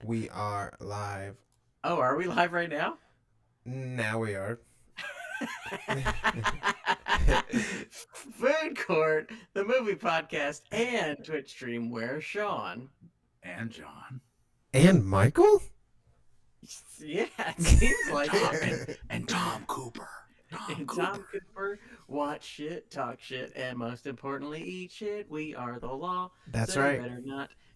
We are live. Oh, are we live right now? Now we are. Food Court, the movie podcast, and Twitch stream where Sean and John And Michael? Yeah, it seems like and Tom Cooper. Tom Cooper watch shit, talk shit, and most importantly, eat shit. We are the law. That's so right.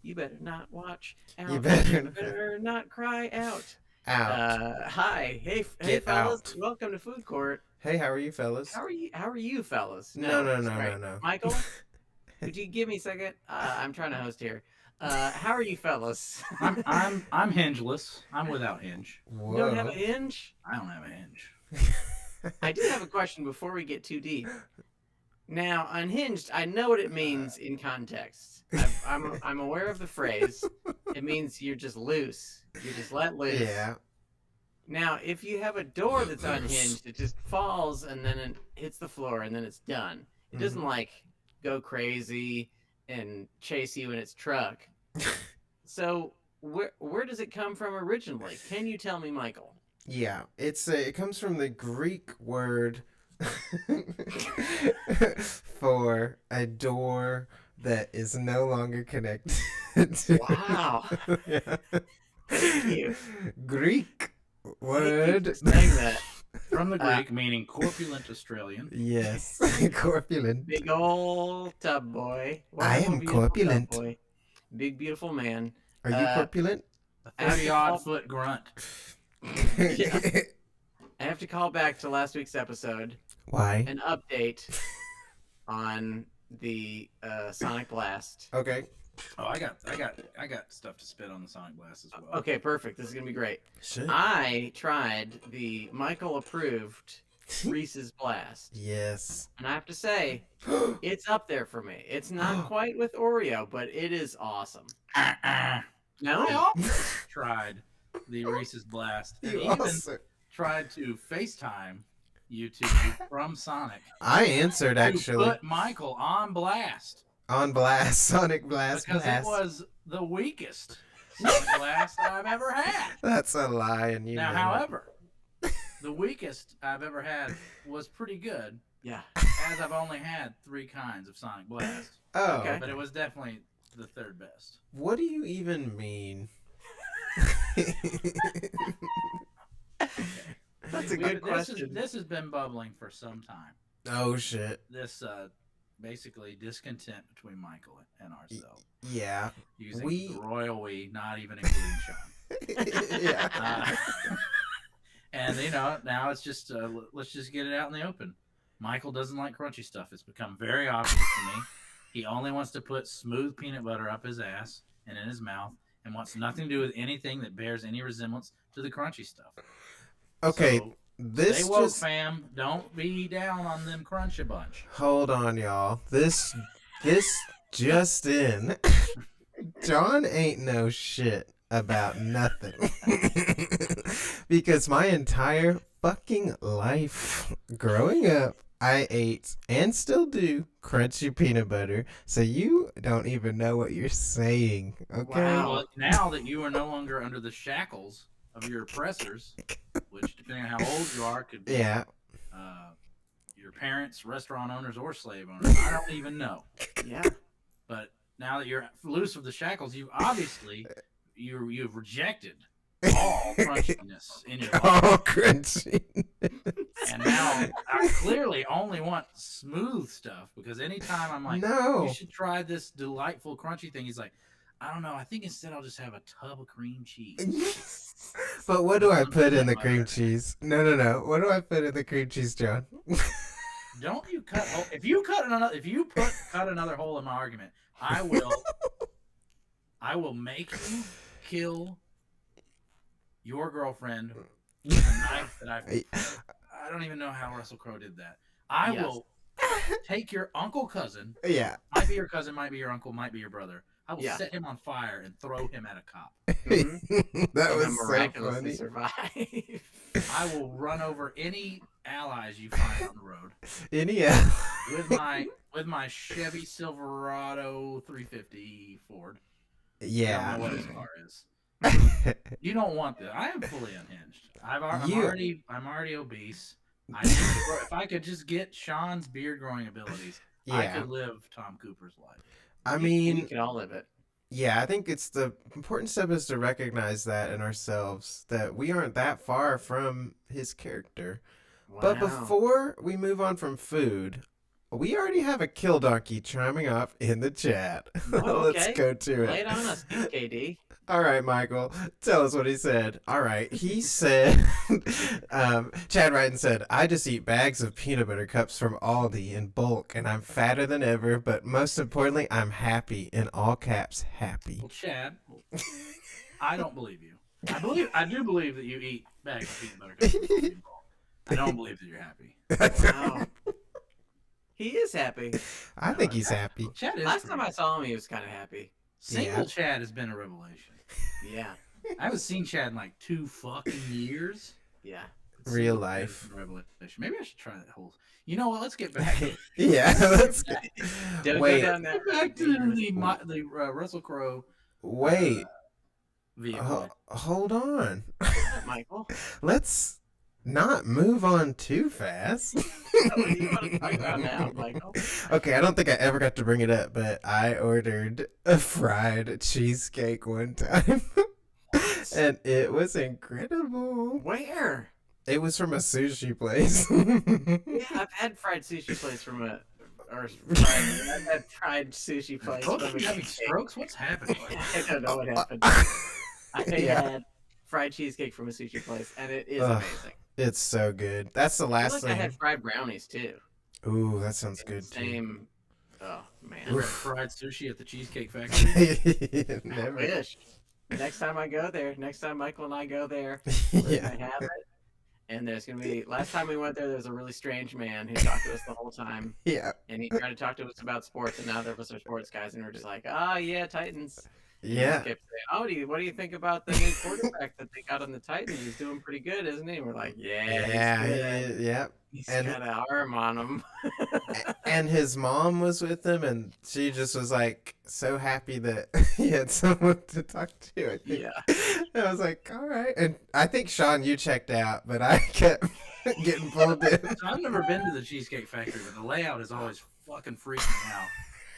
You better not watch out. You better not cry out. Out. Hi, hey Get fellas, out. welcome to Food Court. Hey, how are you, fellas? How are you fellas? No. Michael, could you give me a second? I'm trying to host here. How are you fellas? I'm hingeless. I'm without hinge. Whoa. You don't have a hinge? I don't have a hinge. I do have a question before we get too deep. Now, unhinged, I know what it means in context. I'm aware of the phrase. It means you're just loose. You're just let loose. Yeah. Now, if you have a door that's unhinged, it just falls and then it hits the floor and then it's done. It doesn't like go crazy and chase you in its truck. So where does it come from originally? Can you tell me, Michael? Yeah, it comes from the Greek word for a door that is no longer connected. Wow. Yeah. Thank you. Greek word. Thank you for saying that. From the Greek, meaning corpulent Australian. Yes, corpulent. Big old tub boy. I am corpulent. Boy. Big beautiful man. Are you corpulent? A 30-odd foot grunt. Yeah. I have to call back to last week's episode. Why? An update on the Sonic Blast. Okay. Oh, I got stuff to spit on the Sonic Blast as well. Okay, perfect. This is gonna be great. Shit. I tried the Michael approved Reese's Blast. Yes. And I have to say, it's up there for me. It's not quite with Oreo, but it is awesome. No? I also tried the Reese's Blast and You even also... tried to FaceTime YouTube from Sonic. I answered to actually. put Michael on blast. On blast, Sonic Blast. Because blast. it was the weakest Sonic Blast I've ever had. That's a lie, and you Now, know however, the weakest I've ever had was pretty good, Yeah. as I've only had 3 kinds of Sonic Blast. Oh, Okay. But it was definitely the 3rd best. what do you even mean? That's a good question. This has been bubbling for some time. Oh shit. This basically discontent between Michael and ourselves. Yeah. Using We- the royal we, not even including Sean. Yeah. And now it's just let's just get it out in the open. Michael doesn't like crunchy stuff. It's become very obvious to me. He only wants to put smooth peanut butter up his ass and in his mouth, and wants nothing to do with anything that bears any resemblance to the crunchy stuff. Okay, So, this stay woke, just fam. Don't be down on them crunch a bunch. hold on, y'all. This just in. John ain't no shit about nothing. Because my entire fucking life growing up, I ate and still do crunchy peanut butter. So you don't even know what you're saying, okay? Wow. Well, now that you are no longer under the shackles of your oppressors, which, depending on how old you are, could be Yeah. your parents, restaurant owners, or slave owners. I don't even know. Yeah. But now that you're loose of the shackles, you've obviously you've rejected all crunchiness in your life. Oh, crunchy. And now I clearly only want smooth stuff, because anytime I'm like, No. you should try this delightful crunchy thing, he's like, I don't know, I think instead I'll just have a tub of cream cheese. But what do I put in the Butter. cream cheese? No. What do I put in the cream cheese, John? Don't you cut? If you cut another hole in my argument, I will make you kill your girlfriend with a knife that I don't even know how Russell Crowe did that. I Yes. will take your cousin, Yeah. might be your cousin, might be your uncle, might be your brother. I will Yeah. set him on fire and throw him at a cop. That was And so miraculously funny. survive. I will run over any allies you find on the road Yeah. with my Chevy Silverado 350 Ford. I don't Yeah. know what his car is. You don't want that. I am fully unhinged. I'm You- already obese. If I could just get Sean's beard growing abilities, I Yeah. could live Tom Cooper's life. I And mean, you can all live it. yeah, I think it's the important step is to recognize that in ourselves that we aren't that far from his character. Wow. But before we move on from food, we already have a kill donkey chiming up in the chat. Oh, Let's okay. go to Lay it. it on us, KD. All right, Michael, tell us what he said. All right, he said, Chad Wrighton said, I just eat bags of peanut butter cups from Aldi in bulk, and I'm fatter than ever, but most importantly, I'm happy, in all caps, happy. Well, Chad, I don't believe you. I do believe that you eat bags of peanut butter cups. I don't believe that you're happy. Wow. He is happy. I think he's happy. Chad is. Last time I saw him, he was kind of happy. Single Yeah. Chad has been a revelation. Yeah. I haven't seen Chad in like 2 fucking years. Yeah. Real Single Chad life. has been a revelation. Maybe I should try that whole. You know what? Let's get back. Yeah, let's Don't wait, go down that Get back to the Russell Crowe wait, vehicle. hold on. Michael. Let's not move on too fast. What do you want to talk about now, Michael? Okay, I don't think I ever got to bring it up, but I ordered a fried cheesecake one time. And it was incredible. Where? It was from a sushi place. Yeah, I've had fried sushi place from a. I've had fried sushi place Both from of a you having cheesecake. strokes? What's happening? I don't know what happened. I Yeah. had fried cheesecake from a sushi place, and it is Ugh, amazing. It's so good. That's the I last feel like I thing. had fried brownies too. Ooh, that sounds good too. Same. Oh man. Ever had fried sushi at the Cheesecake Factory? I Never. wish. Next time I go there, next time Michael and I go there, we're Yeah. gonna have it. And there's gonna be. Last time we went there was a really strange man who talked to us the whole time, Yeah. and he tried to talk to us about sports. And now there was our sports guys, and we're just like, ah, yeah, Titans. And he Yeah. kept saying, oh, what do you think about the new quarterback that they got on the Titans? He's doing pretty good, isn't he? And we're like, yeah, Yeah. he's good. Yeah. He's And- got an arm on him. And his mom was with him, and she just was like so happy that he had someone to talk to. I think. Yeah. And I was like, all right. And I think Sean, you checked out, but I kept getting pulled in. So I've never been to the Cheesecake Factory, but the layout is always fucking freaking me out.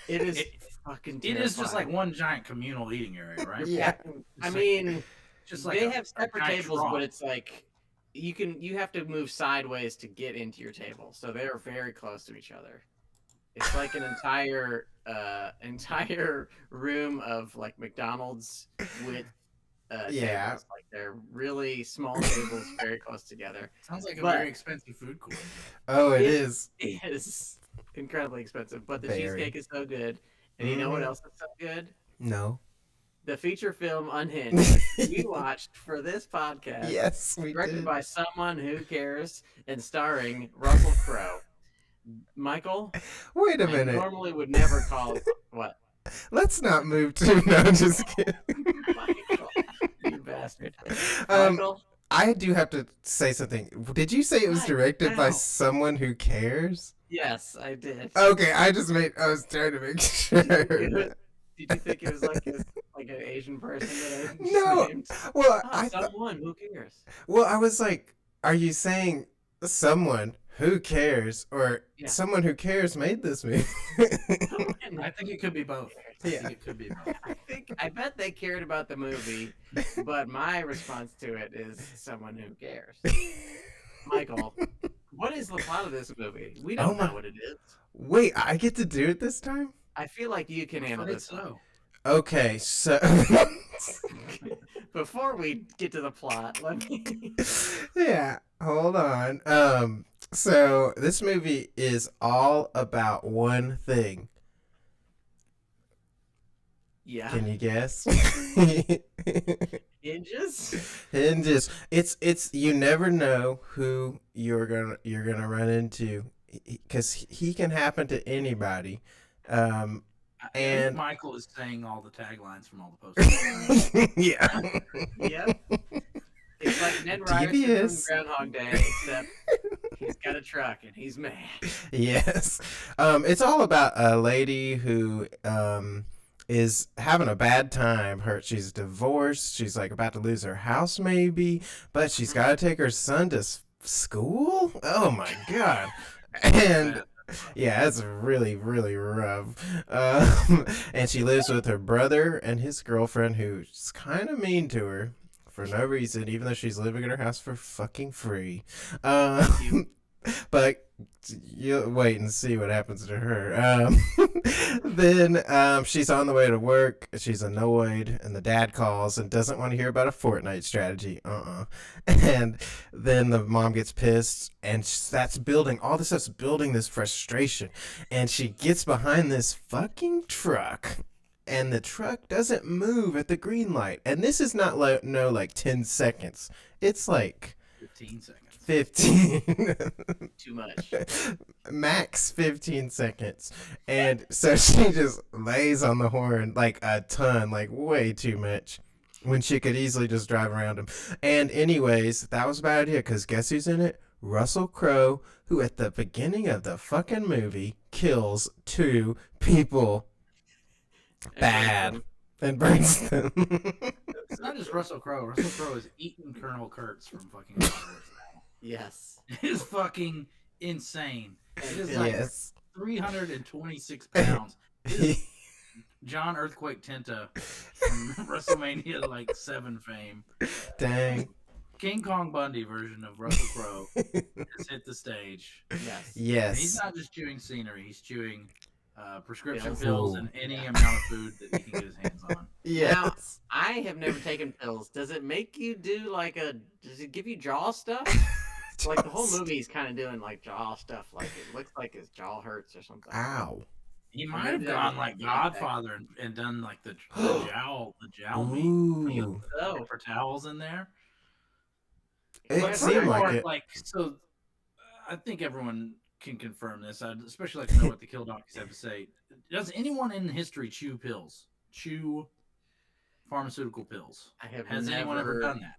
It is It- fucking. It is just like terrifying. one giant communal eating area, right? Yeah. I It's like- mean, Just like they a- have a separate giant tables, trough. but it's like you have to move sideways to get into your table, so they're very close to each other. It's like an entire room of like McDonald's with Yeah. tables. Like they're really small tables, very close together. Sounds like a But- very expensive food court. Oh, it It- is. It is incredibly expensive, but the Very. cheesecake is so good. And you know what Mhm. else is so good? No. The feature film Unhinged we watched for this podcast. Yes, we Directed did. by Someone Who Cares and starring Russell Crowe. Michael, Wait a I minute. normally would never call it what? Let's not move too. No, I'm just kidding. Michael, you bastard. Um, Michael, I do have to say something. Did you say it was What? directed by How? someone who cares? yes, I did. Okay, I was trying to make sure. Did you think it was like an Asian person that I No. named? Well, Oh, someone who cares. I was like, are you saying someone who cares or Yeah. someone who cares made this movie? I think it could be both. I Yeah. think it could be both. I bet they cared about the movie, but my response to it is someone who cares. Michael, what is the plot of this movie? We Oh don't my- know what it is. Wait, I get to do it this time? I feel like you can handle Afraid this. so. Okay, so Before we get to the plot, let me. yeah, hold on. So this movie is all about one thing. Yeah. Can you guess? Hinges? Hinges. It's you never know who you're gonna run into because he can happen to anybody. I And- think Michael is saying all the taglines from all the posters. Yeah. Yep. It's like Ned Ryerson Devious. from Groundhog Day, except he's got a truck and he's mad. Yes. It's all about a lady who is having a bad time. She's divorced. She's like about to lose her house maybe, but she's got to take her son to school. Oh my god. And yeah, it's really, really rough. And she lives with her brother and his girlfriend, who's kind of mean to her for no reason, even though she's living in her house for fucking free. But you'll wait and see what happens to her. Then she's on the way to work. She's annoyed, and the dad calls and doesn't want to hear about a Fortnite strategy. And then the mom gets pissed, and that's building all this stuff's building this frustration. And she gets behind this fucking truck, and the truck doesn't move at the green light. And this is not like 10 seconds. It's like 15 seconds. 15. Too much. Max 15 seconds. And so she just lays on the horn like a ton, like way too much, when she could easily just drive around him. And anyways, that was a bad idea, because guess who's in it? Russell Crowe, who at the beginning of the fucking movie kills 2 people bad and burns them. It's not just Russell Crowe. Russell Crowe is eating Colonel Kurtz from fucking Star Wars. Yes. It is fucking insane. It is like Yes. 326 pounds. It is John Earthquake Tenta from WrestleMania like 7 fame. Dang. King Kong Bundy version of Russell Crowe has hit the stage. Yes. Yes. And he's not just chewing scenery; he's chewing prescription Pills. pills and any amount of food that he can get his hands on. Yes. I have never taken pills. Does it make you do does it give you jaw stuff? Like the whole movie he's kind of doing like jaw stuff. Like it looks like his jaw hurts or something. Ow. He might have gone like Godfather and done like the jowl meat. Ooh. For towels in there. It But seemed like it. So, I think everyone can confirm this. I'd especially like to know what the Kill Donkeys have to say. Does anyone in history chew pills? Chew pharmaceutical pills? Has anyone ever done that?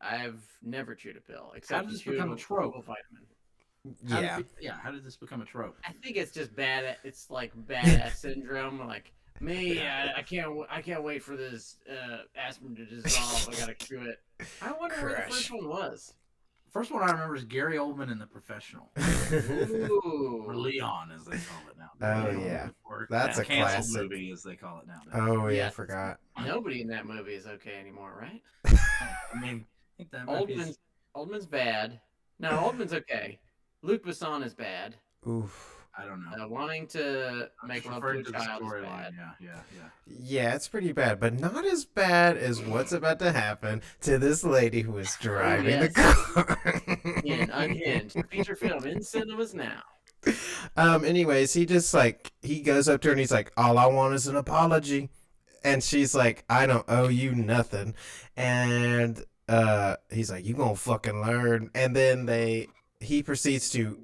I've never chewed a pill. Except How did this become a trope? Vitamin. How did this become a trope? I think it's just bad. It's like badass syndrome. Like me, I can't wait for this aspirin to dissolve. I gotta chew it. I wonder where the first one was. First one I remember is Gary Oldman in The Professional. Ooh. Or Leon, as they call it now. Oh, Leon. yeah. Or That's a canceled classic movie, as they call it now. Oh, yeah, I Yes. forgot. Nobody in that movie is okay anymore, right? I mean, I think that might be... Oldman's bad. No, Oldman's okay. Luc Besson is bad. Oof. I don't know. Wanting to make love to a child is bad. Yeah. Yeah, it's pretty bad, but not as bad as what's about to happen to this lady who is driving the car. In Unhinged, the feature film in cinemas now. Anyways, he goes up to her and he's like, all I want is an apology. And she's like, I don't owe you nothing. And he's like, you gonna fucking learn. And then he proceeds to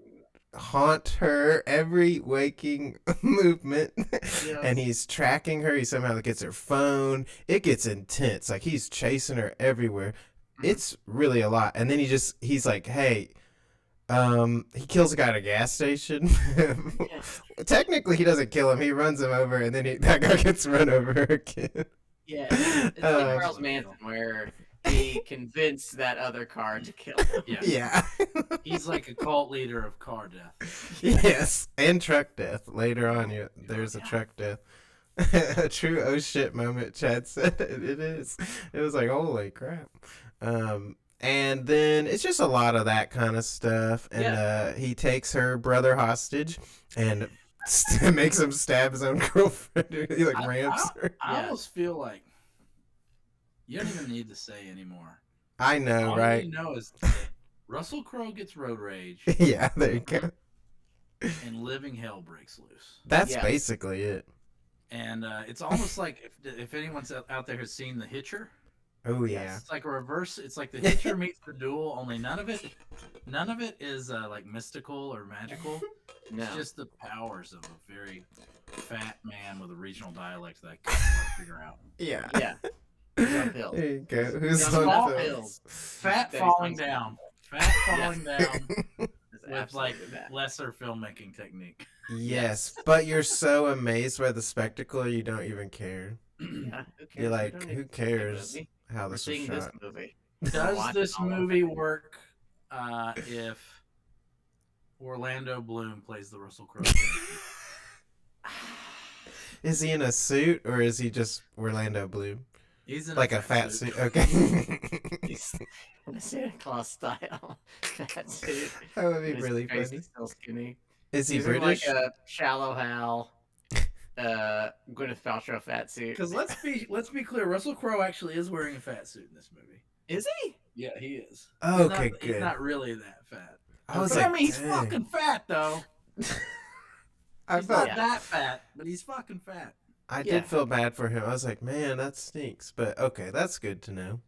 haunt her every waking movement. Yes. And he's tracking her. He somehow gets her phone. It gets intense. Like he's chasing her everywhere. It's really a lot. And then he's like, hey, he kills a guy at a gas station. Yes. Technically he doesn't kill him. He runs him over and then that guy gets run over again. Yeah, it's like Charles Manson, where he convinced that other car to kill him. Yeah. He's like a cult leader of car death. Yes, and truck death. Later on, there's a truck death. A true oh shit moment, Chad said. It is. It was like, holy crap. And then it's just a lot of that kind of stuff. And he takes her brother hostage and makes him stab his own girlfriend. He ramps her. I almost feel like you don't even need to say anymore. I know, All right? you know is Russell Crowe gets road rage. Yeah, there you go. And living hell breaks loose. That's basically it. And it's almost like if anyone's out there has seen The Hitcher. Oh yeah. It's like a reverse. It's like The Hitcher meets The Duel. Only none of it is like mystical or magical. No. It's just the powers of a very fat man with a regional dialect that I can't figure out. Yeah. Yeah. Who's on pills? There you go. Who's Small on pills? pills. Fat That falling sounds down. Fat falling down It's with like absolutely bad. lesser filmmaking technique. Yes, but you're so amazed by the spectacle, you don't even care. Yeah, who cares? You're We like, don't need who to see the cares movie. how We're this was seeing this shot? movie. We're Does watching this all of movie it. work if Orlando Bloom plays the Russell Crowe character? Is he in a suit or is he just Orlando Bloom? He's in Like a fat suit. suit? Okay. He's in a Santa Claus style fat suit. That would be and his really face funny. is still skinny. Is he He's in British? like a Shallow Hal, Gwyneth Paltrow fat suit. Because let's be clear, Russell Crowe actually is wearing a fat suit in this movie. Is he? Yeah, he is. Oh, okay, He's good. not really that fat. I was But like, I mean, he's dang. fucking fat though. I He's felt not that fat, but he's fucking fat. I Yeah. did feel bad for him. I was like, man, that stinks. But okay, that's good to know.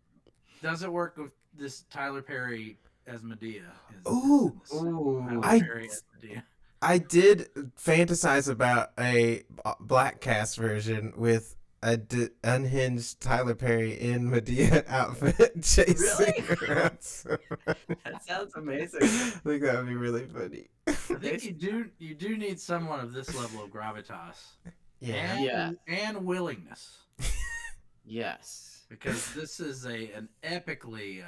Does it work with this Tyler Perry as Medea? Ooh. Ooh. Tyler Perry as Medea. I did fantasize about a black cast version with a unhinged Tyler Perry in Medea outfit chasing Really? around. So That sounds amazing. I think that would be really funny. I think you do need someone of this level of gravitas. Yeah. And, Yeah. and willingness, Yes. because this is an epically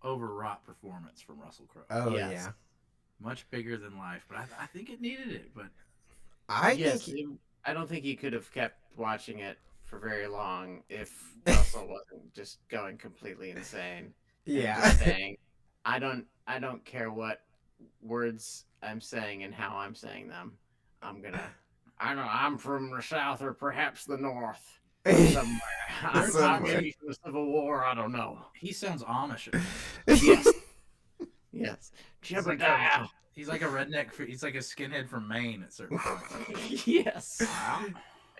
overwrought performance from Russell Crowe. Oh Yes. yeah. Much bigger than life, but I think it needed it. But Yes. think I don't think you could have kept watching it for very long if Russell wasn't just going completely insane. and yeah. just saying, I don't care what words I'm saying and how I'm saying them. I know I'm from the South or perhaps the North. Somewhere. I'm Somewhere. maybe from the Civil War. I don't know. he sounds Amish. Yes. Yes. He's like Jebediah. He's like a redneck. He's like a skinhead from Maine at certain points. Yes.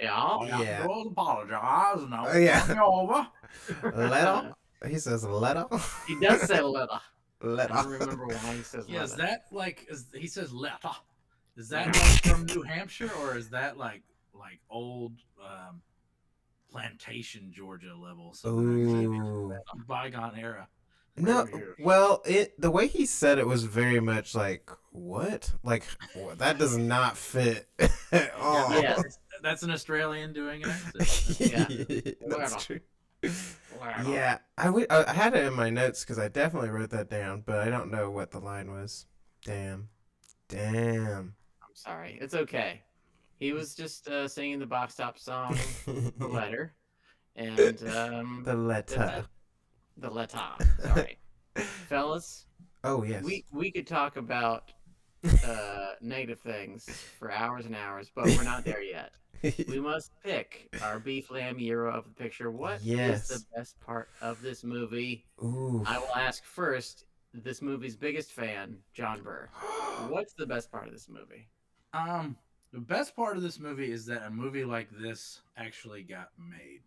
Yeah. Yeah. I apologize. No, Oh, yeah. turn me over. Letter. He says letter. He does say leather. I Letter. don't remember why he says Yeah, is leather. that like he says letter? Is that like from New Hampshire or is that like old plantation Georgia level? Ooh. Bygone era. No, well, the way he said it was very much like, what? Like, that does not fit at all. Yes. That's an Australian doing an accent. Yeah. That's true. Wow. Yeah, I had it in my notes because I definitely wrote that down, but I don't know what the line was. Damn. I'm sorry. It's okay. He was just singing the box top song, The Letter, and The letter. the letter. Sorry, fellas. Oh, yes. We could talk about negative things for hours and hours, but we're not there yet. We must pick our beef lamb hero of the picture. What is Yes. the best part of this movie? Ooh. I will ask first. This movie's biggest fan, John Burr. What's the best part of this movie? The best part of this movie is that a movie like this actually got made.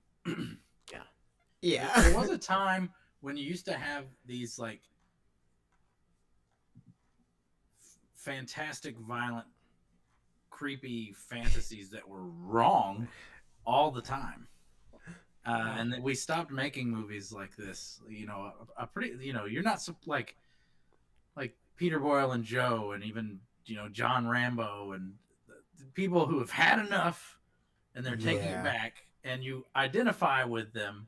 Yeah. There was a time when you used to have these like fantastic, violent, creepy fantasies that were wrong all the time. And that we stopped making movies like this. You know, a pretty, you know, you're not like Peter Boyle and Joe, and even John Rambo, and the people who have had enough, and they're taking Yeah. it back, and you identify with them,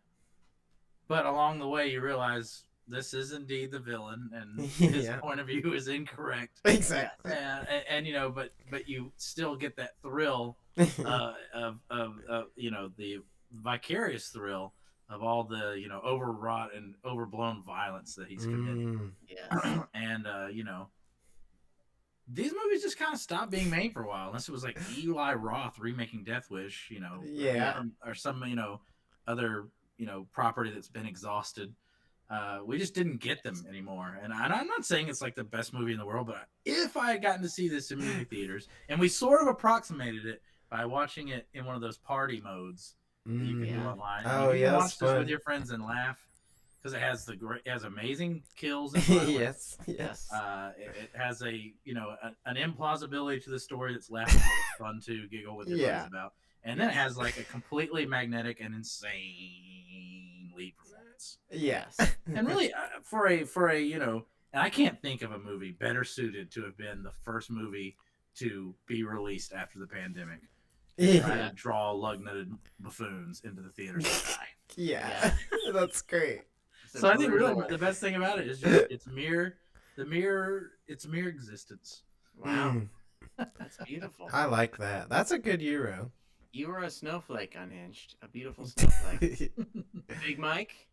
but along the way you realize this is indeed the villain, and his Yeah. point of view is incorrect. Exactly. And but you still get that thrill of the vicarious thrill of all the overwrought and overblown violence that he's committed. Yes. And these movies just kind of stopped being made for a while, unless it was like Eli Roth remaking Death Wish, Yeah. or some other property that's been exhausted. We just didn't get them anymore. And I'm not saying it's like the best movie in the world, but if I had gotten to see this in movie theaters, and we sort of approximated it by watching it in one of those party modes that you can do Yeah. online. Oh, you yeah, can that's watch this fun. with your friends and laugh, because it has amazing kills and violence. Yes. It has an implausibility to the story that's laughable, it's fun to giggle with your Yeah. friends about, and then it has like a completely magnetic and insane lead performance. Yes. And really, for a and I can't think of a movie better suited to have been the first movie to be released after the pandemic. Try Yeah. to draw lug-nutted buffoons into the theaters to die. Yeah. That's great. It's a So I think really brutal- the best thing about it is just it's mere existence. Wow, Mm, that's beautiful. I like that. That's a good Euro. You were a snowflake unhinged, a beautiful snowflake. Big Mike,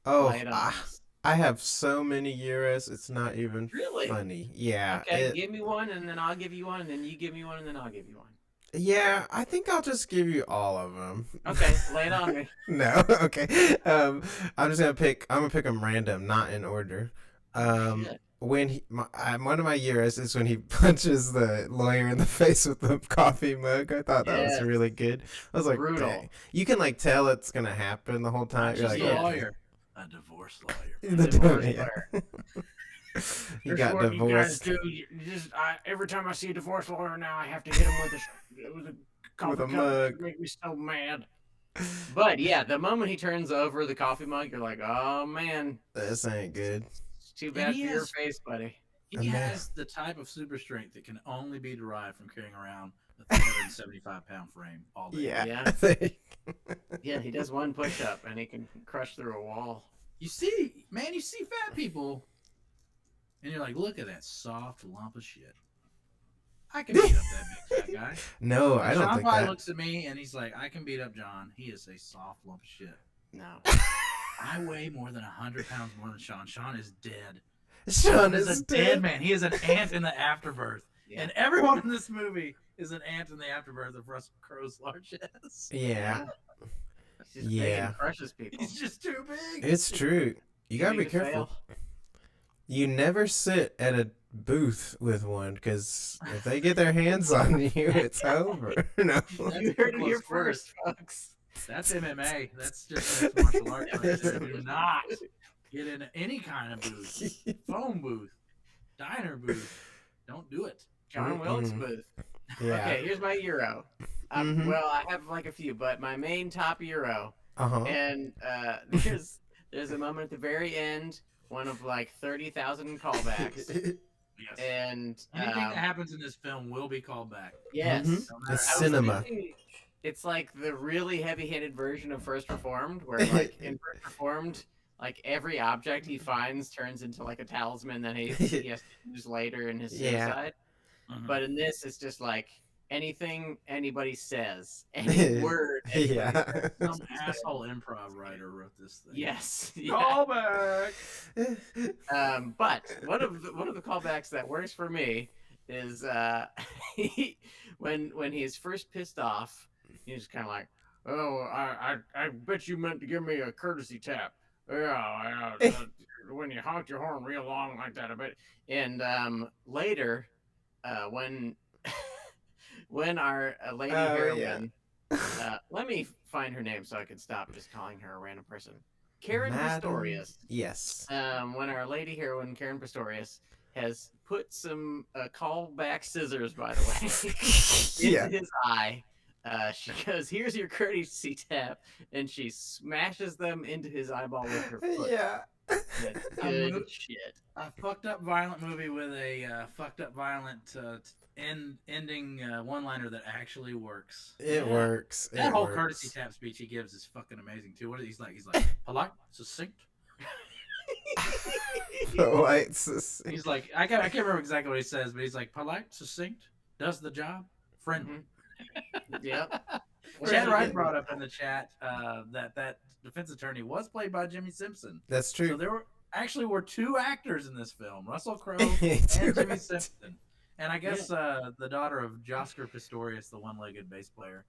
Oh, lay it on us. I have so many Euros. It's not even Really? funny. Yeah. Okay, give me one, and then I'll give you one, and then you give me one, and then I'll give you one. Yeah, I think I'll just give you all of them. Okay, lay it on me. No, okay. I'm just gonna pick. I'm gonna pick them random, not in order. Shit. When one of my years is when he punches the lawyer in the face with the coffee mug. I thought that was Yes. really good. I was like, Brutal. dang. You can like tell it's gonna happen the whole time. You're Just like, a yeah. lawyer, a divorce lawyer. The Divorce yeah. lawyer. He Here's got what you guys divorced do. Every time I see a divorce lawyer now, I have to hit him with a coffee With a cup. mug. It makes me so mad. But yeah, the moment he turns over the coffee mug, you're like, oh man, This ain't good. it's too bad for he your is- face, buddy. He A has the type of super strength that can only be derived from carrying around a 375-pound frame all day. Yeah. Yeah. Yeah, he does one push up and he can crush through a wall. You see fat people, and you're like, look at that soft lump of shit. I can beat up that big fat guy. No, I don't Sean think Pye that. looks at me and he's like, I can beat up John. He is a soft lump of shit. No. I weigh more than 100 pounds more than Sean. Sean is dead. Sean is is a dead man. He is an ant in the afterbirth. Yeah. And everyone in this movie is an ant in the afterbirth of Russell Crowe's largesse. Yeah, He's just big and Yeah. crushes people. He's just too big. it's true. You gotta be Big to careful. fail. You never sit at a booth with one because if they get their hands on you, it's over. No. You heard it here Close word. first, folks. That's MMA. That's just mixed martial arts. Right there. Do not get in any kind of booth. Phone booth. Diner booth. Don't do it. John Wilkes Mm-mm. Booth. Yeah. Okay, here's my Euro. Mhm. Well, I have like a few, but my main top Euro, Uh-huh. and there's a moment at the very end, one of like 30,000 callbacks, Yes. and Anything that happens in this film will be called back. yes, Mhm. No It's matter I was how cinema. thinking it's like the really heavy-handed version of First Reformed, where like in First Reformed, like every object he finds turns into like a talisman that he has to use later in his Yeah. suicide. Mhm. But in this, it's just like anything anybody says, any word. anybody Yeah. Some asshole improv writer wrote this thing. Yes. Yeah. Callback. But one of the callbacks that works for me is when he's first pissed off, he's kind of like, "Oh, I bet you meant to give me a courtesy tap. Yeah, when you honked your horn real long like that, I bet." And later, when when our lady Oh, heroine, let me find her name so I can stop just calling her a random person. Karen Madam- Pistorius. Yes. When our lady heroine Karen Pistorius has put some callback scissors, by the way, Yeah. into his eye. She goes, "Here's your courtesy tap," and she smashes them into his eyeball with her foot. Yeah. That's good shit. A fucked up violent movie with a fucked up violent ending one-liner that actually works. It Yeah. works. That It whole works. courtesy tap speech he gives is fucking amazing too. What he's like polite, succinct. Polite, succinct. He's like I can't remember exactly what he says, but he's like polite, succinct, does the job, friendly. Yep. Chad Wright brought up in the chat that defense attorney was played by Jimmy Simpson. That's So true. there were two actors in this film, Russell Crowe It's and Jimmy right. Simpson. And I guess the daughter of Josker Pistorius, the one-legged bass player.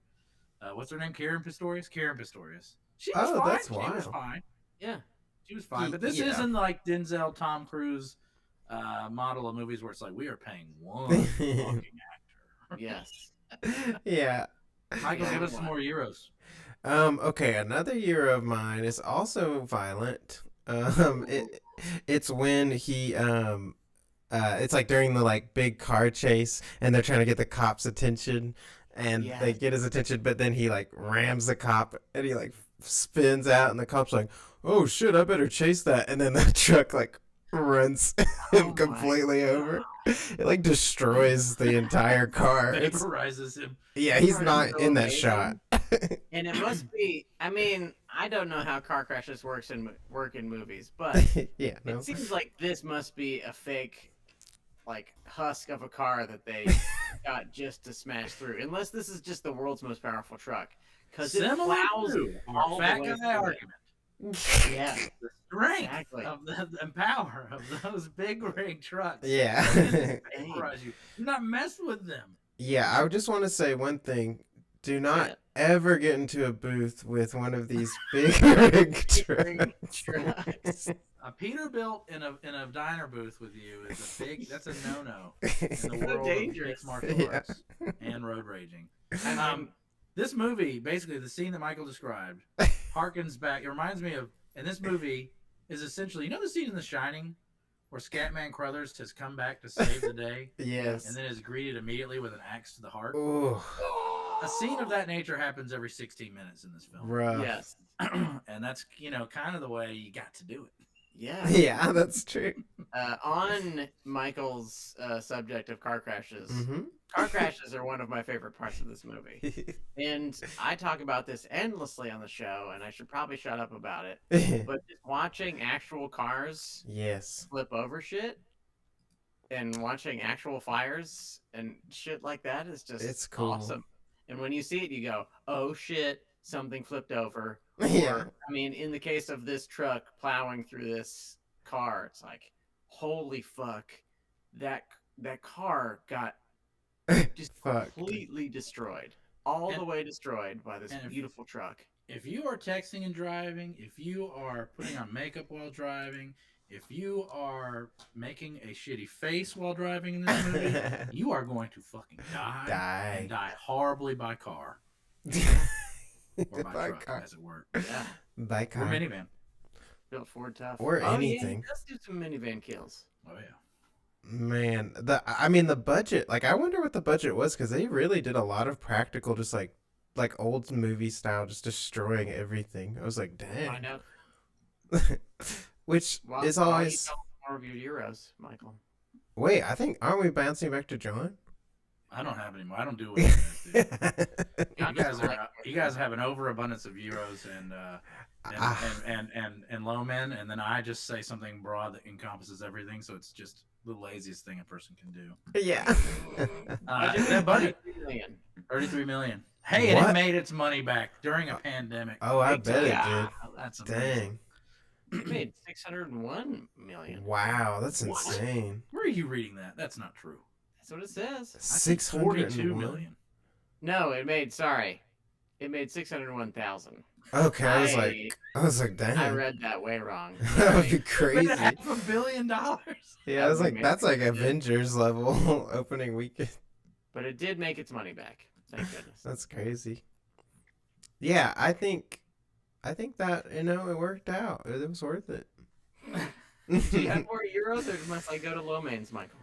What's her name? Karen Pistorius? Karen Pistorius. She was Oh, fine. that's She was wild. fine. Yeah. She was fine. Ye- But this yeah. isn't like Denzel, Tom Cruise model of movies where it's like, we are paying one fucking actor. Yes. Yeah. Michael, Yeah. give us some more Euros. Okay, another year of mine is also violent. It's when he it's like during the like big car chase and they're trying to get the cop's attention and Yes. they get his attention, but then he like rams the cop and he like spins out and the cop's like, "Oh shit, I better chase that." And then the truck like runs Oh him my completely over. It like destroys the entire car. It's, Vaporizes him. yeah, he's It's not so in that amazing. shot. And it must be. I mean, I don't know how car crashes work in movies, but Yeah, no. it seems like this must be a fake, like husk of a car that they got just to smash through. Unless this is just the world's most powerful truck, because it Similar plows to all our the fat way guy through it. argument. Yeah, The strength exactly. of the power of those big rig trucks. Yeah. Vaporize you. Do not mess with them. Yeah, I just want to say one thing. Do not Yeah. ever get into a booth with one of these big rig trucks. Trucks. A Peterbilt in a diner booth with you is a big. That's a no-no in the So world of dangerous. mixed martial Yeah. arts and road raging. Um, This movie, basically, the scene that Michael described, harkens back. It reminds me of, and this movie is essentially, you know, the scene in The Shining where Scatman Crothers has come back to save the day, Yes. and then is greeted immediately with an axe to the heart. Ooh, A scene of that nature happens every 16 minutes in this film, rough. yes. and that's kind of the way you got to do it. Yeah. Yeah, that's true. On Michael's subject of car crashes, Mm-hmm. car crashes are one of my favorite parts of this movie. And I talk about this endlessly on the show, and I should probably shut up about it. But just watching actual cars Yes. flip over shit and watching actual fires and shit like that is just It's cool. awesome. And when you see it, you go, oh shit, something flipped over. Yeah. Or, I mean, in the case of this truck plowing through this car, it's like, holy fuck, that car got just Fuck. completely destroyed, all the way destroyed by this and if- beautiful truck. If you are texting and driving, if you are putting on makeup while driving, if you are making a shitty face while driving in this movie, you are going to fucking die. And die horribly by car. Or by truck, car. as it were. Yeah, By Or car. minivan. built Ford tough. Or Oh, anything. Yeah, let's do some minivan kills. Oh, yeah. Man, the budget. Like, I wonder what the budget was because they really did a lot of practical, just like old movie style, just destroying everything. I was like, Find dang. out. Which While, is while you always. tell us more of your Euros, Michael. Wait, I think aren't we bouncing back to John? I don't have any more. I don't do what you guys do. Yeah, You guys have an overabundance of euros and low men, and then I just say something broad that encompasses everything. So it's just the laziest thing a person can do. Yeah. That budget, 33 million. 33 million. Hey, and What? it made its money back during a pandemic. Oh, I bet it Yeah. did. That's amazing. Dang. It made 601 million. Wow, that's What? insane. Where are you reading that? That's not true. That's what it says. I think 42 642 million. No, it made 601,000. Okay, I was like, dang. I read that way wrong. That would be Sorry. Made crazy. $500 million. Yeah, I was That'd like, be that's like amazing. Avengers level opening weekend. But it did make its money back. Thank goodness. That's crazy. Yeah, I think that it worked out. It was worth it. Do you have more Euros, or must I go to low mains, Michael?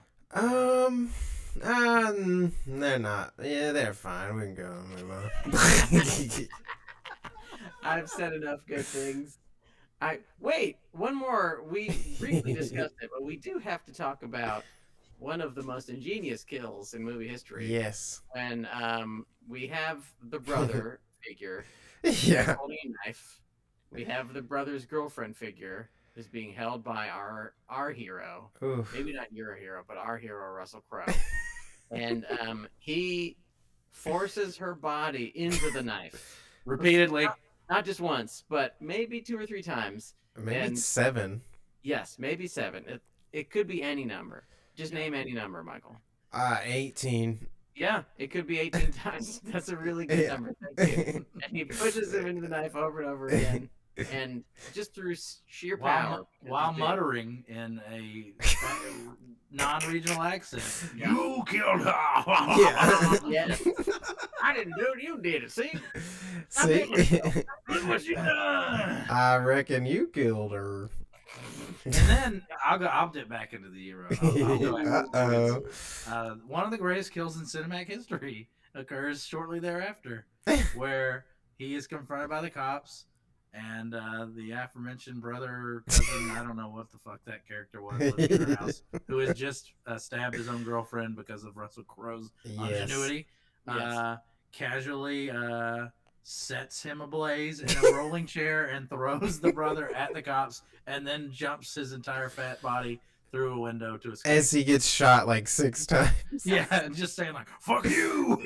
They're not. Yeah, they're fine. We can go and move on. I've said enough good things. Wait, one more. We briefly discussed it, but we do have to talk about one of the most ingenious kills in movie history. Yes. When we have the brother figure Yeah. holding a knife. We have the brother's girlfriend figure is being held by our hero. Oof. Maybe not your hero, but our hero, Russell Crowe. And he forces her body into the knife. Repeatedly. Not just once, but maybe 2 or 3 times. Maybe And- it's 7. Yes, maybe 7. It could be any number. Just name any number, Michael. 18. Yeah, it could be 18 times. That's a really good Yeah. number. Thank you. And he pushes him into the knife over and over again. And just through sheer power. While because muttering in a non-regional accent. Yeah. You killed her. Yeah. Yes. I didn't do it. You did it. See? See? Look what you done. I reckon you killed her. And then I'll dip back into the Euro. I'll go Uh-oh. one of the greatest kills in cinematic history occurs shortly thereafter, where he is confronted by the cops, and the aforementioned brother, cousin, I don't know what the fuck that character was living in her house, who has just stabbed his own girlfriend because of Russell Crowe's ingenuity, casually sets him ablaze in a rolling chair and throws the brother at the cops, and then jumps his entire fat body through a window to escape. As he gets shot like 6 times. Yeah, and just saying like, fuck you!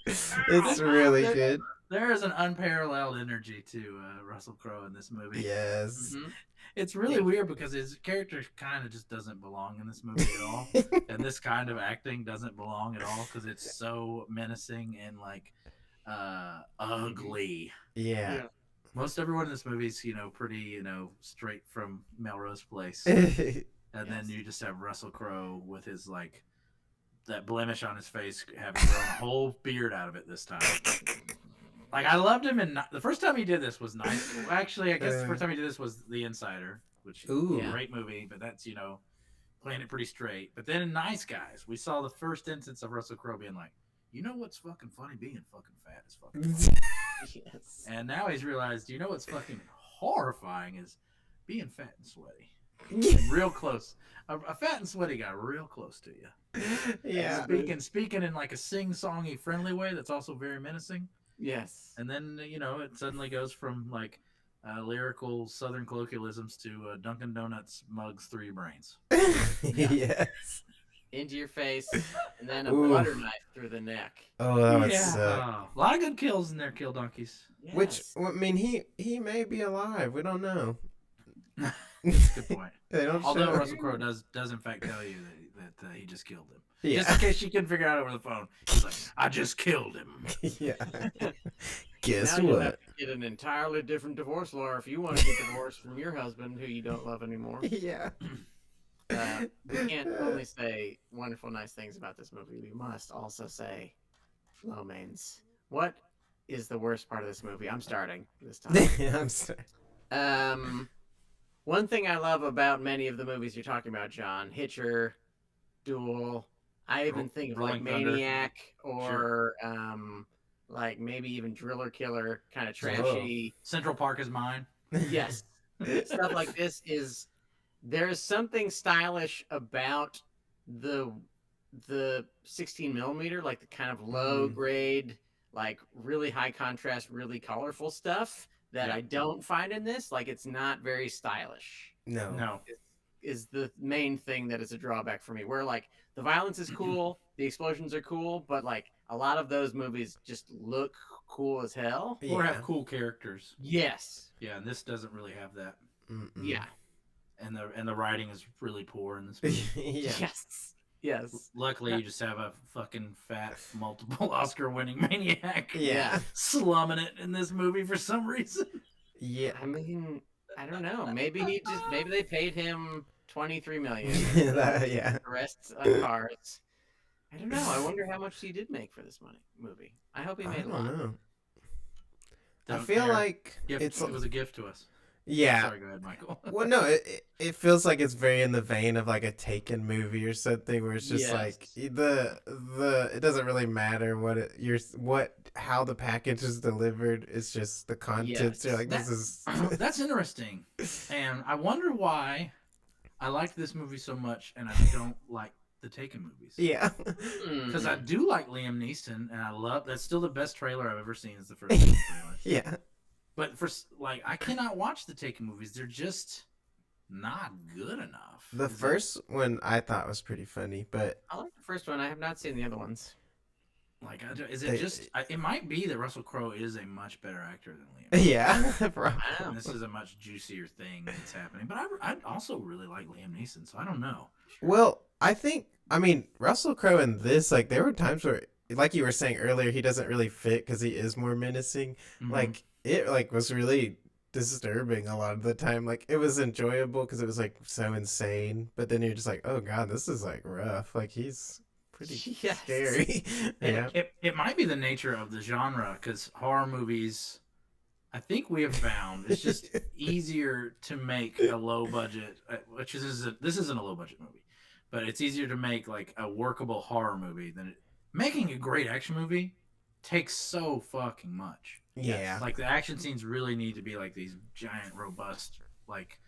It's really good. There is an unparalleled energy to Russell Crowe in this movie. Yes. Mhm. It's really weird because his character kind of just doesn't belong in this movie at all. And this kind of acting doesn't belong at all because it's so menacing and like ugly. Yeah. Most everyone in this movie is, pretty, straight from Melrose Place. And then you just have Russell Crowe with his like that blemish on his face, having grown a whole beard out of it this time. Like I loved him, and the first time he did this was nice. Well, actually, I guess the first time he did this was The Insider, which is a great movie, but that's playing it pretty straight. But then in Nice Guys, we saw the first instance of Russell Crowe being like, you know what's fucking funny? Being fucking fat is fucking funny. Yes. And now he's realized, you know what's fucking horrifying is being fat and sweaty. Real close. A fat and sweaty guy real close to you. Yeah. Speaking in like a sing-songy friendly way that's also very menacing. Yes. And then, it suddenly goes from like lyrical Southern colloquialisms to Dunkin' Donuts mugs through your brains. Yes. Into your face, and then a butter knife through the neck. Oh, that would suck. A lot of good kills in there, Kill Donkeys. Yes. Which, I mean, he may be alive. We don't know. That's a good point. They don't Although show. Russell Crowe does in fact tell you that he just killed him. Yeah. Just in case you couldn't figure it out over the phone. He's like, I just killed him. Yeah. Guess now you'll have what? to get an entirely different divorce lawyer if you want to get divorced from your husband who you don't love anymore. Yeah. We can't only say wonderful, nice things about this movie. We must also say, Flo Mains, what is the worst part of this movie? I'm starting this time. I'm sorry. One thing I love about many of the movies you're talking about, John, Hitcher, Duel, I even think of like Rolling Thunder. Maniac or like maybe even Driller Killer, kind of trashy. Central Park is mine. Yes. Stuff like this is there's something stylish about the 16 millimeter, like the kind of low grade, like really high contrast, really colorful stuff that I don't find in this. Like it's not very stylish. No. Is the main thing that is a drawback for me. Where like the violence is cool, the explosions are cool, but like a lot of those movies just look cool as hell. Or have cool characters. Yes. Yeah, and this doesn't really have that. Yeah. And the writing is really poor in this movie. Yeah. Yes. Luckily, you just have a fucking fat, multiple Oscar-winning maniac. Yeah. Slumming it in this movie for some reason. Yeah. I mean, I don't know. Maybe they paid him $23 million. Yeah. The rest on cars. I don't know. I wonder how much he did make for this movie. I hope he I made a don't lot. know. I Don't feel care. like It was a gift to us. yeah. Sorry, go ahead, Michael. Well, no, it feels like it's very in the vein of like a Taken movie or something, where it's just like the it doesn't really matter how the package is delivered. It's just the contents. You're like, this is That's interesting, and I wonder why I liked this movie so much, and I don't like the Taken movies. yeah. Because I do like Liam Neeson, and I love that's still the best trailer I've ever seen. Is the first trailer. Yeah. But I cannot watch the Taken movies. They're just not good enough. The first one I thought was pretty funny, but I like the first one. I have not seen the other ones. It might be that Russell Crowe is a much better actor than Liam. yeah. And this is a much juicier thing that's happening. But I also really like Liam Neeson, so I don't know. Well, I mean, Russell Crowe in this, like, there were times where, like you were saying earlier, he doesn't really fit because he is more menacing. Mhm. Like, it, like, was really disturbing a lot of the time. Like, it was enjoyable because it was, like, so insane. But then you're just like, oh, God, this is, like, rough. Like, he's pretty Yes. scary. Yeah. It might be the nature of the genre, because horror movies, I think we have found, it's just easier to make a low budget, this isn't a low budget movie, but it's easier to make like a workable horror movie than making a great action movie takes so fucking much. Yeah. Like the action scenes really need to be like these giant, robust, like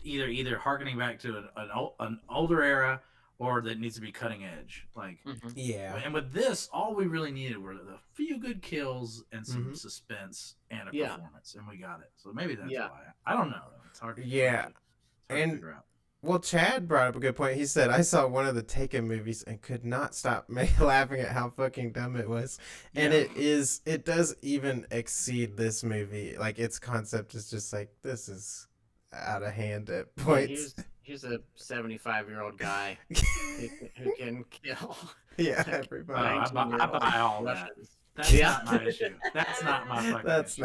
either harkening back to an older era or that needs to be cutting edge. Like, Yeah. and with this, all we really needed were a few good kills and some suspense and a performance, and we got it. So maybe that's why. I don't know. It's hard. Yeah. It's hard to figure out. Well, Chad brought up a good point. He said, I saw one of the Taken movies and could not stop laughing at how fucking dumb it was. And it does even exceed this movie. Like, its concept is just like, this is out of hand at points. Here's a 75-year-old guy who can kill. Yeah, everybody. I buy all that. That's not my issue. That's not my fucking issue.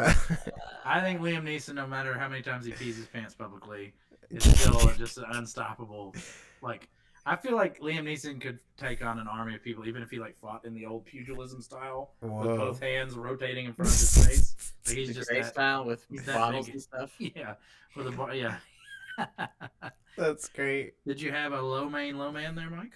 I think Liam Neeson, no matter how many times he pees his pants publicly, is still just an unstoppable. Like, I feel like Liam Neeson could take on an army of people, even if he like fought in the old pugilism style with both hands rotating in front of his face. Like, he's just that style with bottles and stuff. Yeah, with a That's great. Did you have a low man there, Mike?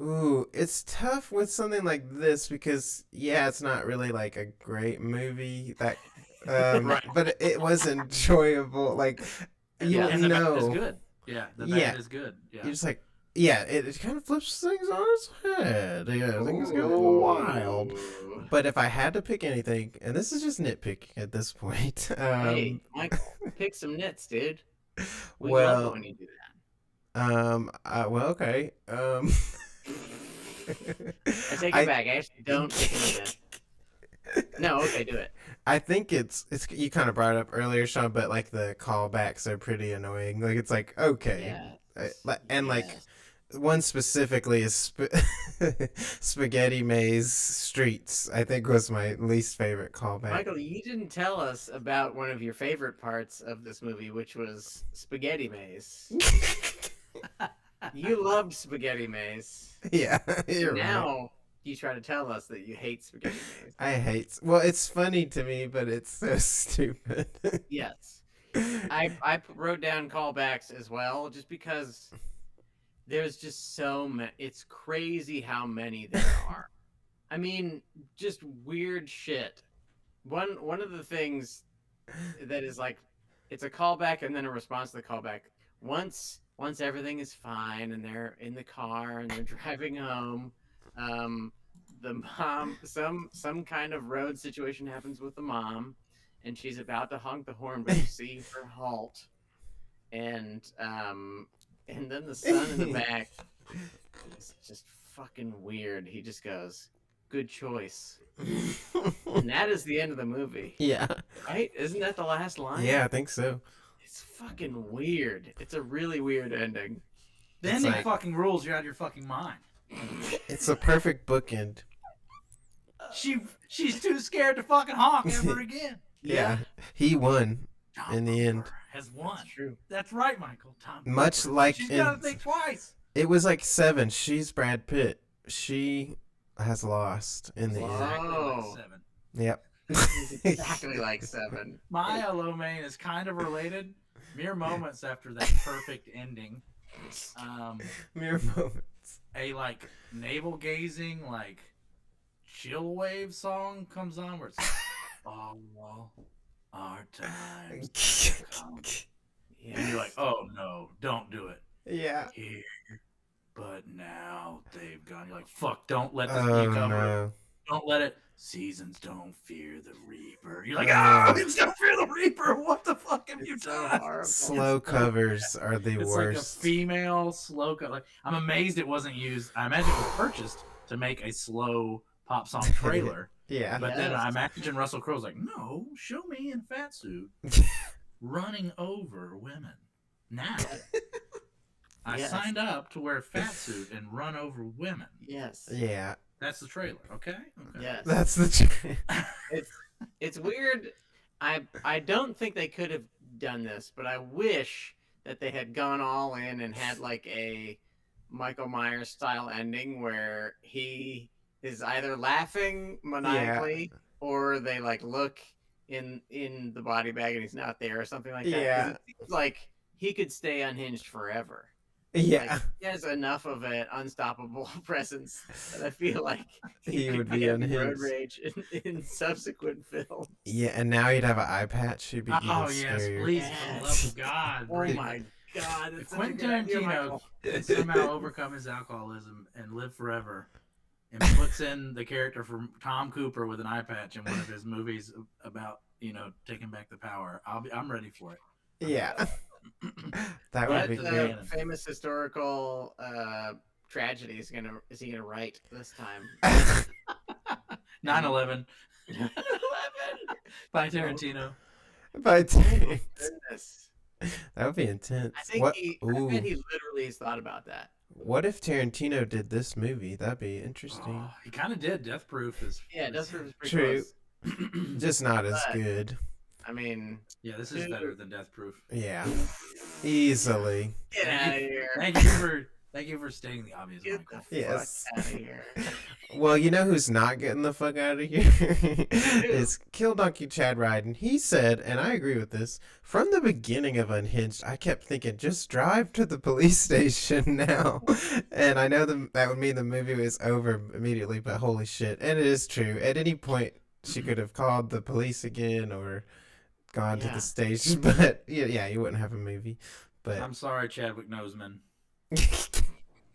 Ooh, it's tough with something like this because it's not really like a great movie that, Right. but it was enjoyable. Like, and the bad is good. Yeah, the bad is good. Yeah, you're just like, it kind of flips things on its head. Yeah, things get a little wild. But if I had to pick anything, and this is just nitpicking at this point, hey, Michael, pick some nits, dude. We well, love it when you do that. well, okay. I take it back. I actually don't pick any nits. No, okay, do it. I think it's you kind of brought it up earlier, Sean, but like the callbacks are pretty annoying. Like it's like okay, like one specifically is Spaghetti Maze Streets. I think was my least favorite callback. Michael, you didn't tell us about one of your favorite parts of this movie, which was Spaghetti Maze. You loved Spaghetti Maze. Yeah, you're now right. You try to tell us that you hate Spaghetti Maze. I hate. Well, it's funny to me, but it's so stupid. Yes, I wrote down callbacks as well, just because there's just so many. It's crazy how many there are. I mean, just weird shit. One of the things that is like, it's a callback and then a response to the callback. Once everything is fine and they're in the car and they're driving home, the mom, some kind of road situation happens with the mom, and she's about to honk the horn, but you see her halt, and then the son in the back is just fucking weird. He just goes, "Good choice," and that is the end of the movie. Yeah. Right? Isn't that the last line? Yeah, I think so. It's fucking weird. It's a really weird ending. The ending fucking rules. You're out of your fucking mind. It's a perfect bookend. She's too scared to fucking honk ever again. Yeah. He won Tom in the end. Has won. That's true. That's right, Michael. Tom Much Cruise. like She's got to think twice. It was like 7. She's Brad Pitt. She has lost in the end. Exactly like Oh. 7. Yep. Exactly like 7. My Lomain is kind of related. Mere moments after that perfect ending, Mere moments. a like navel gazing like chill wave song comes on where it's like, all our time come. And you're like, oh no, don't do it. Yeah. Here, but now they've gone. You're like, fuck, don't let this Oh be covered. no. Don't let it. Seasons don't fear the Reaper. You're like, Oh. it's gonna fear the Reaper. What the fuck have you done? Slow covers are the It's worst. like a female slow cover. Like, I'm amazed it wasn't used. I imagine it was purchased to make a slow pop song trailer. Yeah. But then I imagine Russell Crowe's like, no, show me in fat suit running over women. Now, I signed up to wear a fat suit and run over women. Yes. Yeah. That's the trailer, okay? Yes. That's the truth. It's weird. I don't think they could have done this, but I wish that they had gone all in and had like a Michael Myers style ending where he is either laughing maniacally or they like look in the body bag and he's not there or something like that. 'Cause it seems like he could stay unhinged forever. Yeah, Like, he has enough of an unstoppable presence that I feel like he could would be having road unhinged. rage in subsequent films. Yeah, and now he'd have an eye patch. He'd be even Oh yes, scarier. please, for the love of God, Oh bring my God, If that's such a Quentin good idea, Tarantino Michael. can somehow overcome his alcoholism and live forever, and puts in the character from Tom Cooper with an eye patch in one of his movies about taking back the power, I'm ready for it. Yeah, that would What be the great. canon. famous historical tragedy is he gonna write this time? 9/11 11. by Tarantino. By Goodness. that would be intense. I think What? I Ooh, bet he literally has thought about that. what if Tarantino did this movie? That'd be interesting. Oh, he kind of did. Death Proof is. Yeah, Death Proof is pretty True. close. Just not as But- good. I mean, Yeah, this is better than Death Proof. Yeah, easily. get out of here. Thank you for stating the obvious, Get Michael. the Yes. fuck out of here. Well, you know who's not getting the fuck out of here? Is Kill Donkey Chad Ryden. He said, and I agree with this, from the beginning of Unhinged, I kept thinking, just drive to the police station now. And I know that would mean the movie was over immediately, but holy shit. And it is true. At any point, she could have called the police again or gone to Yeah. the station. But yeah, you wouldn't have a movie. But I'm sorry, Chadwick Noseman,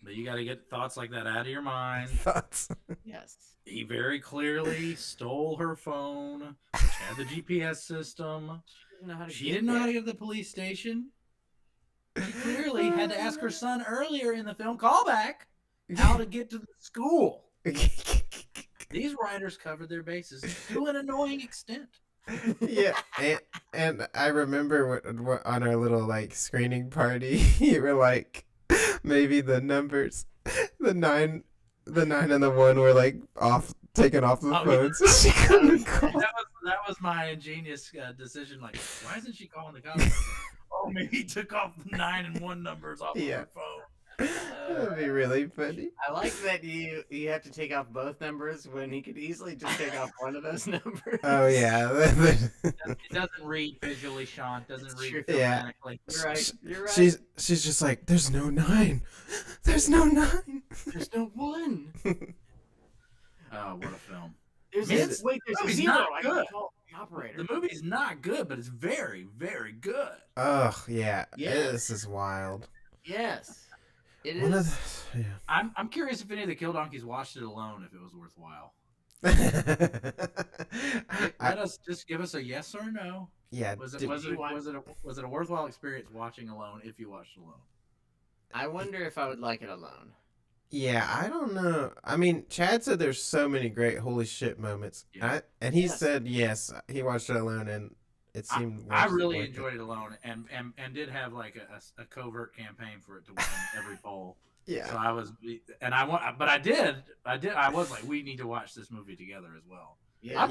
but you got to get thoughts like that out of your mind. thoughts. Yes. He very clearly stole her phone, which had the GPS system. She didn't know how to She get didn't know how to there. get to the police station. She clearly had to ask her son earlier in the film, call back, how to get to the school. These writers covered their bases to an annoying extent. Yeah, and I remember what on our little like screening party, you were like, maybe the numbers, the 9 and the 1 were like taken off the Oh, phone, so she couldn't call. That was my ingenious decision. Like, why isn't she calling the cops? Oh, maybe he took off the 9 and 1 numbers off of Yeah. her phone. That'd be really funny. I like that you have to take off both numbers when he could easily just take off one of those numbers. Oh yeah, It doesn't read visually, Sean. It doesn't read Yeah. thematically. You're right. You're right. she's just like, there's no 9, there's no 9. There's no one. Oh, what a film. There's Man, a, it's- wait. There's a it's 0. not I can good. call the operator. The movie's not good, but it's very, very good. Ugh, yeah, Yeah. this is wild. Yes, it One is. of the, I'm curious if any of the Kill Donkeys watched it alone, if it was worthwhile. Let us just give us a yes or no. Yeah, Was did- it a worthwhile experience watching alone if you watched alone? I wonder if I would like it alone. yeah, I don't know. I mean, Chad said there's so many great holy shit moments, Yeah. and he Yes. said yes, he watched it alone, and it seemed. I worth really it. enjoyed it alone, and did have like a covert campaign for it to win every poll. So Yeah, I was, and I was like, we need to watch this movie together as well. Yeah. I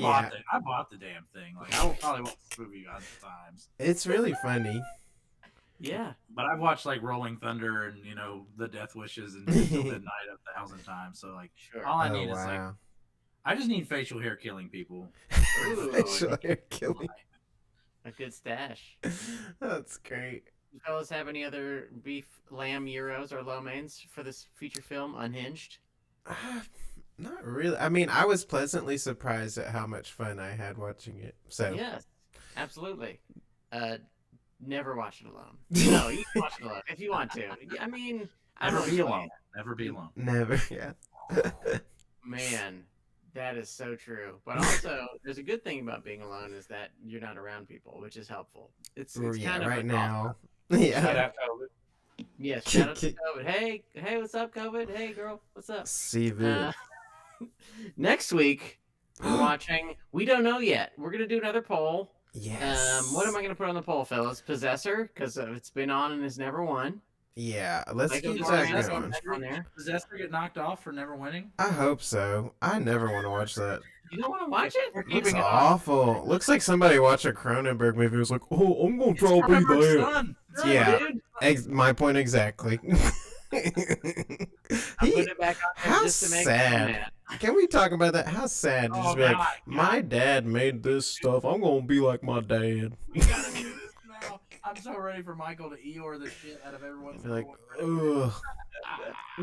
bought the damn thing. Like, I will probably watch this movie 100 times. it's really funny. Yeah. But I've watched like Rolling Thunder and The Death Wishes and Till Midnight 1,000 times. So like, Sure. all I Oh need is like, wow! I just need facial hair killing people. Ooh, Facial hair killing. a good stash. That's great. You fellas have any other beef, lamb, gyros, or lo mains for this feature film, Unhinged? Not really. I mean, I was pleasantly surprised at how much fun I had watching it. So Yes, absolutely. Never watch it alone. No, you can watch it alone if you want to. I mean, I Never don't be know. alone. Never be alone. never. Yeah. Man, that is so true. But also, there's a good thing about being alone is that you're not around people, which is helpful. It's yeah. kind of Right a now. Shout Yeah. out COVID. Yes, shout out to COVID. Hey, what's up, COVID? Hey, girl, what's up? See Uh, next week, we're watching. We don't know yet. We're gonna do another poll. Yes. What am I gonna put on the poll, fellas? Possessor, because it's been on and has never won. Yeah. Let's Michael, keep does that Possessor going. on there? Possessor get knocked off for never winning? I hope so. I never want to watch that. You don't want to watch it? We're Looks keeping it on. awful. Looks like somebody watched a Cronenberg movie and was like, oh, I'm going to It's try to be Cronenberg's that. son. Yeah. Dude, My point exactly. I'm He- putting it back on there how just to make sad. him mad. Can we talk about that? How sad to Oh, just be like, God, my dad made this stuff. I'm going to be like my dad. We gotta do this now. I'm so ready for Michael to Eeyore the shit out of everyone's. You're like, ugh.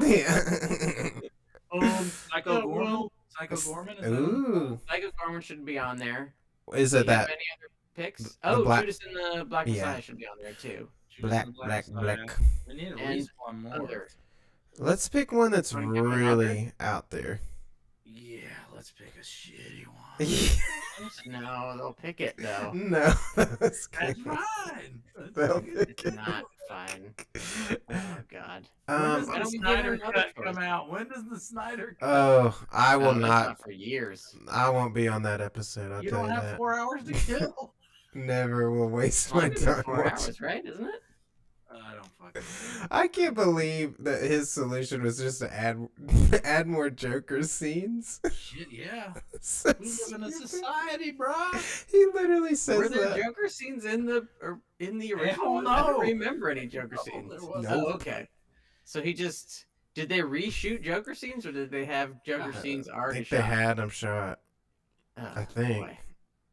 Yeah. Psycho Yeah, Gorman. well, Psycho Gorman. Is that Ooh. Psycho Gorman should be on there. Is Do it you have that any other picks? the Oh, black- Judas and the Black Yeah. Messiah should be on there too. Judas black, and the black, Messiah? black? We need at And least one more. Other. Let's pick one that's Wanna give another? really out there. Yeah, let's pick a shitty one. No, they'll pick it though. No, that's That's good. fine. They'll That's pick It's it. not fine. Oh God. When does Why the don't we give Snyder him another cut choice? come out? When does the Snyder cut? Oh, I will Oh, that's not. for years. I won't be on that episode. I'll You tell don't you have that. 4 hours to kill. Never will waste my Longer than time 4 watching. hours, right? Isn't it? I don't fucking. I can't believe that his solution was just to add more Joker scenes. Shit, yeah. So We live in a stupid. society, bro. He literally says Were there that. Joker scenes in the original Hell one? I no. don't remember any Joker No, scenes. there wasn't. Oh, okay. So he just did they reshoot Joker scenes or did they have Joker scenes I already think shot? they had him shot. Oh, I think. boy.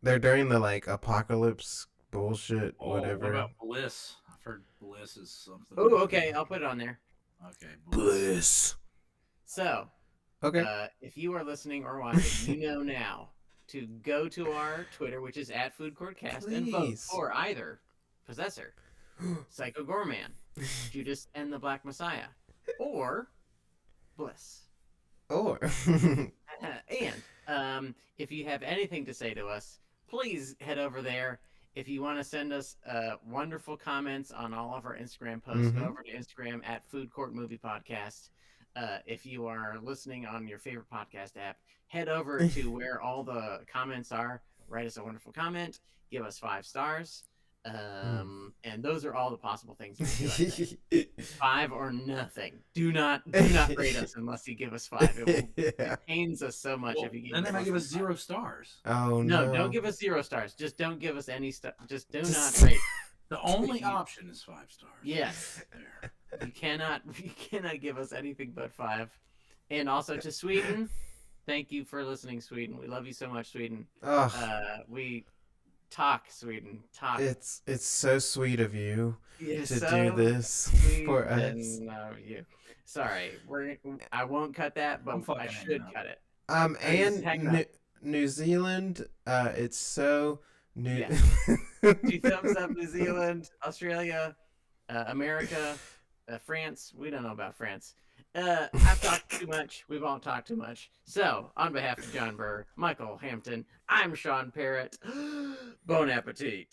They're during the like apocalypse bullshit, Oh, whatever. What about Bliss? I've heard Bliss is something. Oh, okay. I'll put it on there. Okay. Bliss. So, Okay. if you are listening or watching, you know now to go to our Twitter, which is @FoodCourtCast, and vote Please. for either Possessor, Psycho Gorman, Judas and the Black Messiah, or Bliss. Or And if you have anything to say to us, please head over there. If you want to send us wonderful comments on all of our Instagram posts, go Mhm. over to Instagram @FoodCourtMoviePodcast. If you are listening on your favorite podcast app, head over to where all the comments are. Write us a wonderful comment. Give us 5 stars. And those are all the possible things we can do. I think. 5 or nothing. Do not rate us unless you give us 5. It Yeah. pains us so much if you give Then they might give us less than 0 stars. Oh no, no. don't give us 0 stars. Just don't give us any stuff. Just do not Just- rate. The only option is 5 stars. Yes, There. you cannot give us anything but 5. And also to Sweden, thank you for listening, Sweden. We love you so much, Sweden. Ugh, We talk, Sweden. Talk. it's so sweet of you You're to so do this sweet for us. and love you. Sorry, I won't cut that, but I'm fucking I hanging should up. cut it. And hang it New Zealand, it's so new. Yeah. 2 thumbs up, New Zealand, Australia, America, France. We don't know about France. I've talked too much. We've all talked too much. So, on behalf of John Burr, Michael Hampton, I'm Sean Parrott. Bon appetit.